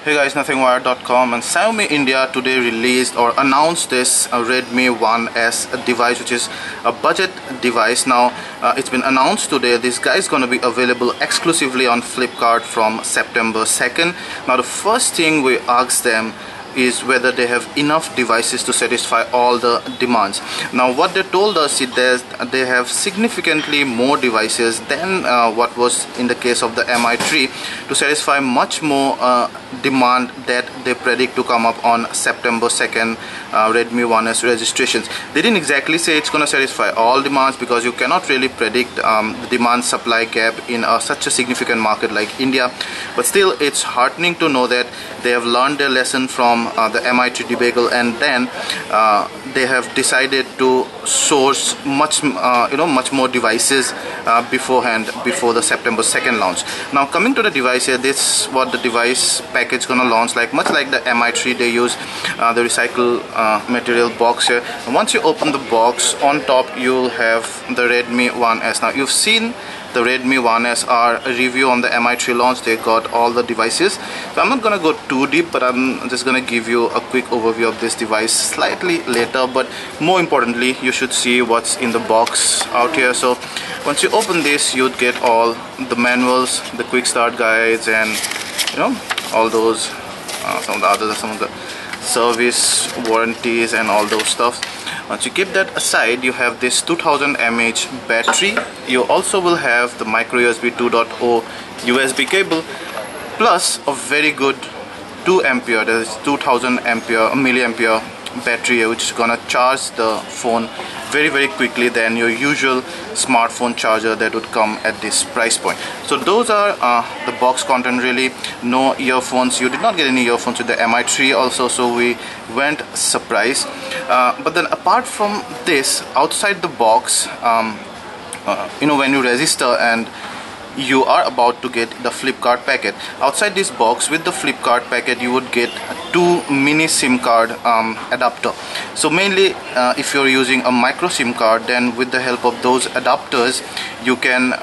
Hey guys, nothingwire.com and Xiaomi India today released or announced this Redmi 1S device, which is a budget device. Now it's been announced today. This guy is going to be available exclusively on Flipkart from September 2nd. Now the first thing we asked them is whether they have enough devices to satisfy all the demands. Now what they told us is that they have significantly more devices than what was in the case of the Mi3 to satisfy much more demand that they predict to come up on September 2nd Redmi 1S registrations. They didn't exactly say it's going to satisfy all demands because you cannot really predict the demand supply gap in such a significant market like India, but still it's heartening to know that they have learned their lesson from the Mi3 debacle, and then they have decided to source much more devices beforehand, before the September 2nd launch. Now coming to the device here, this is what the device package gonna launch like. Much like the Mi3, they use the recycled material box here. And once you open the box, on top you'll have the Redmi 1S. Now you've seen the Redmi 1S, our review on the Mi3 launch. They got all the devices, so I'm not gonna go too deep, but I'm just gonna give you a quick overview of this device slightly later. But more importantly, you should see what's in the box out here. So once you open this, you'd get all the manuals, the quick start guides, and all those some of the others are some of the service warranties and all those stuff. Once you keep that aside, you have this 2000 mAh battery. You also will have the micro USB 2.0 USB cable, plus a very good 2 ampere, that is 2000 milliampere battery, which is gonna charge the phone very quickly than your usual smartphone charger that would come at this price point. So those are the box content really. No earphones. You did not get any earphones with the Mi3 also, so we went surprised. But then apart from this, outside the box, when you register and you are about to get the Flipkart packet, outside this box with the Flipkart packet you would get 2 mini SIM card adapter. So mainly if you're using a micro SIM card, then with the help of those adapters you can,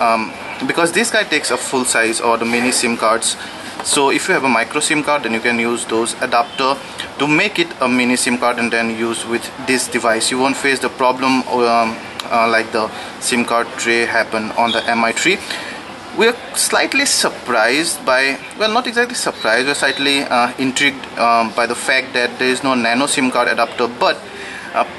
because this guy takes a full size or the mini SIM cards, so if you have a micro SIM card, then you can use those adapter to make it a mini SIM card and then use with this device. You won't face the problem like the SIM card tray happened on the Mi3. We're slightly surprised by, well, not exactly surprised, we're slightly intrigued by the fact that there is no nano SIM card adapter, but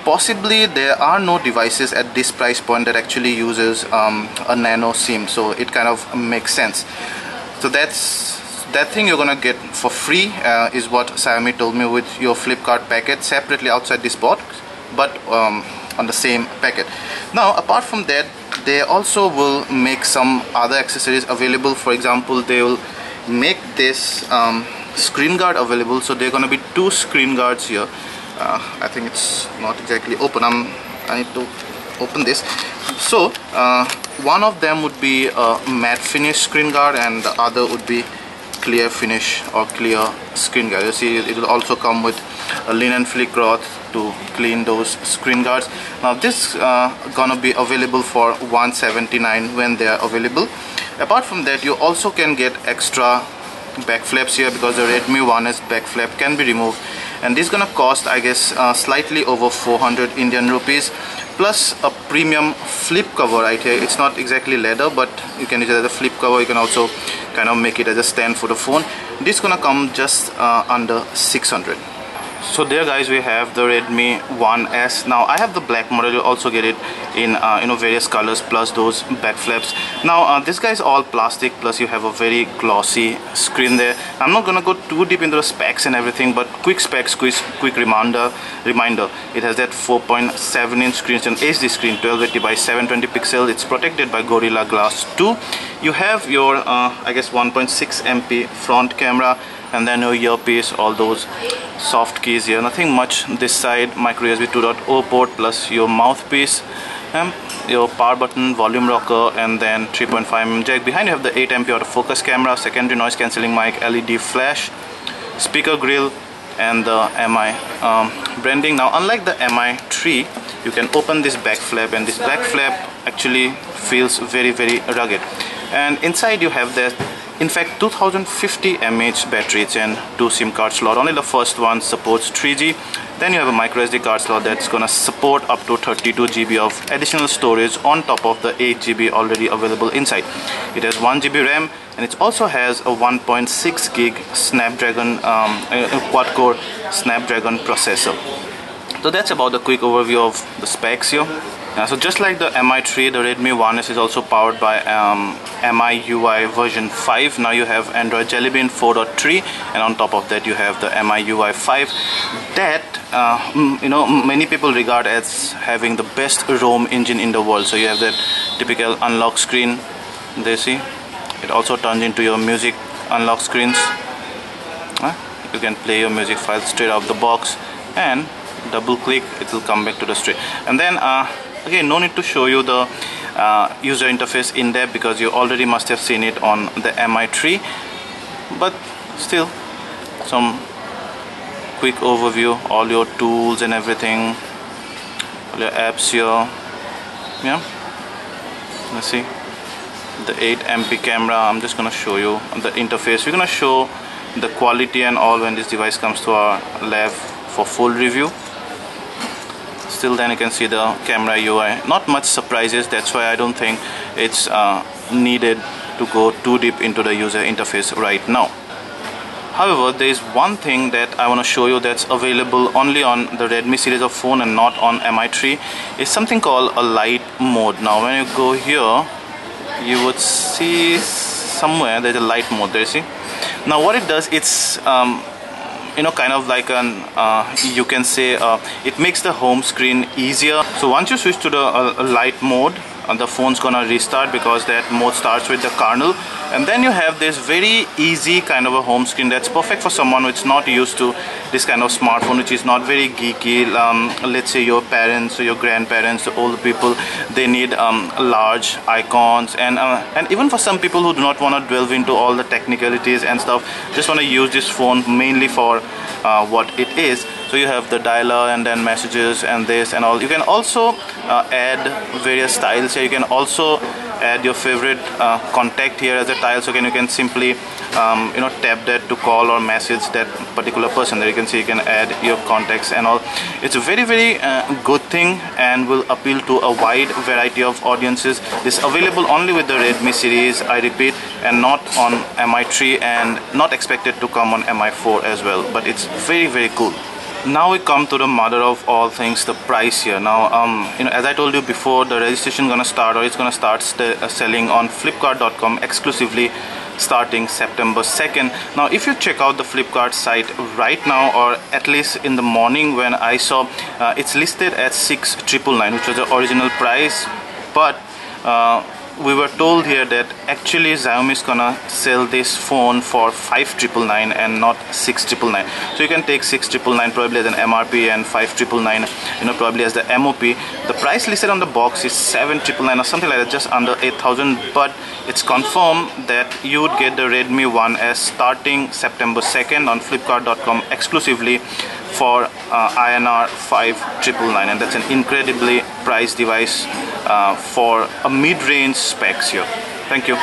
possibly there are no devices at this price point that actually uses a nano SIM, so it kind of makes sense. So that thing you're gonna get for free is what Xiaomi told me with your Flipkart packet, separately outside this box, but on the same packet. Now apart from that, they also will make some other accessories available. For example, they will make this screen guard available. So there are going to be 2 screen guards here. I think it's not exactly open. I need to open this. So one of them would be a matte finish screen guard and the other would be clear finish or clear screen guard. You see, it will also come with a linen flea cloth to clean those screen guards. Now this gonna be available for $179 when they are available. Apart from that, you also can get extra back flaps here because the Redmi 1S back flap can be removed, and this is gonna cost, I guess, slightly over 400 Indian rupees, plus a premium flip cover right here. It's not exactly leather, but you can use it as a flip cover. You can also kind of make it as a stand for the phone. This is gonna come just under 600. So there guys, we have the Redmi 1S. Now I have the black model. You'll also get it in various colors plus those back flaps. Now this guy is all plastic, plus you have a very glossy screen there. I'm not gonna go too deep into the specs and everything, but quick specs, quick reminder. It has that 4.7-inch screen. It's an HD screen, 1280 by 720 pixels. It's protected by Gorilla Glass 2. You have your I guess 1.6 MP front camera, and then your earpiece, all those soft keys here. Nothing much this side. Micro USB 2.0 port plus your mouthpiece, your power button, volume rocker, and then 3.5mm jack. Behind you have the 8 MP autofocus camera, secondary noise cancelling mic, LED flash, speaker grill, and the Mi branding. Now unlike the Mi3, you can open this back flap, and this back flap actually feels very rugged. And inside you have that in fact 2050 mAh battery and 2 SIM card slot. Only the first one supports 3G. Then you have a micro SD card slot that's gonna support up to 32 GB of additional storage on top of the 8 GB already available inside. It has 1 GB RAM, and it also has a 1.6 gig Snapdragon quad-core Snapdragon processor. So that's about the quick overview of the specs here. So just like the Mi3, the Redmi 1S is also powered by MIUI version 5. Now you have Android Jelly Bean 4.3, and on top of that you have the MIUI 5 that many people regard as having the best ROM engine in the world. So you have that typical unlock screen. There, see, it also turns into your music unlock screens. You can play your music files straight out of the box, and double click, it will come back to the stream. And then again, no need to show you the user interface in depth because you already must have seen it on the Mi3, but still some quick overview, all your tools and everything, all your apps here. Yeah, let's see the 8MP camera. I'm just gonna show you the interface. We're gonna show the quality and all when this device comes to our lab for full review. Still then you can see the camera UI. Not much surprises, that's why I don't think it's needed to go too deep into the user interface right now. However, there is one thing that I want to show you that's available only on the Redmi series of phone and not on Mi3. It's something called a light mode. Now when you go here, you would see somewhere there's a light mode there, see. Now what it does, it's kind of like an you can say it makes the home screen easier. So once you switch to the light mode, the phone's gonna restart because that mode starts with the kernel, and then you have this very easy kind of a home screen that's perfect for someone who's not used to this kind of smartphone, which is not very geeky. Let's say your parents or your grandparents, the old people, they need large icons, and even for some people who do not want to delve into all the technicalities and stuff, just want to use this phone mainly for what it is. So you have the dialer and then messages and this and all. You can also add various styles here. You can also add your favorite contact here as a tile, so you can simply tap that to call or message that particular person. There you can see you can add your contacts and all. It's a very good thing and will appeal to a wide variety of audiences. This is available only with the Redmi series, I repeat, and not on Mi3, and not expected to come on Mi4 as well, but it's very cool. Now we come to the mother of all things, the price here. Now as I told you before, the registration gonna start, or it's gonna start selling on Flipkart.com exclusively starting September 2nd. Now if you check out the Flipkart site right now, or at least in the morning when I saw, it's listed at 6,999, which was the original price, but we were told here that actually Xiaomi is gonna sell this phone for 5,999 and not 6,999. So you can take 6,999 probably as an MRP and 5,999 probably as the MOP. The price listed on the box is 7,999 or something like that, just under 8,000, but it's confirmed that you would get the Redmi 1S starting September 2nd on Flipkart.com exclusively for INR 5,999, and that's an incredibly priced device for a mid-range specs here. Thank you.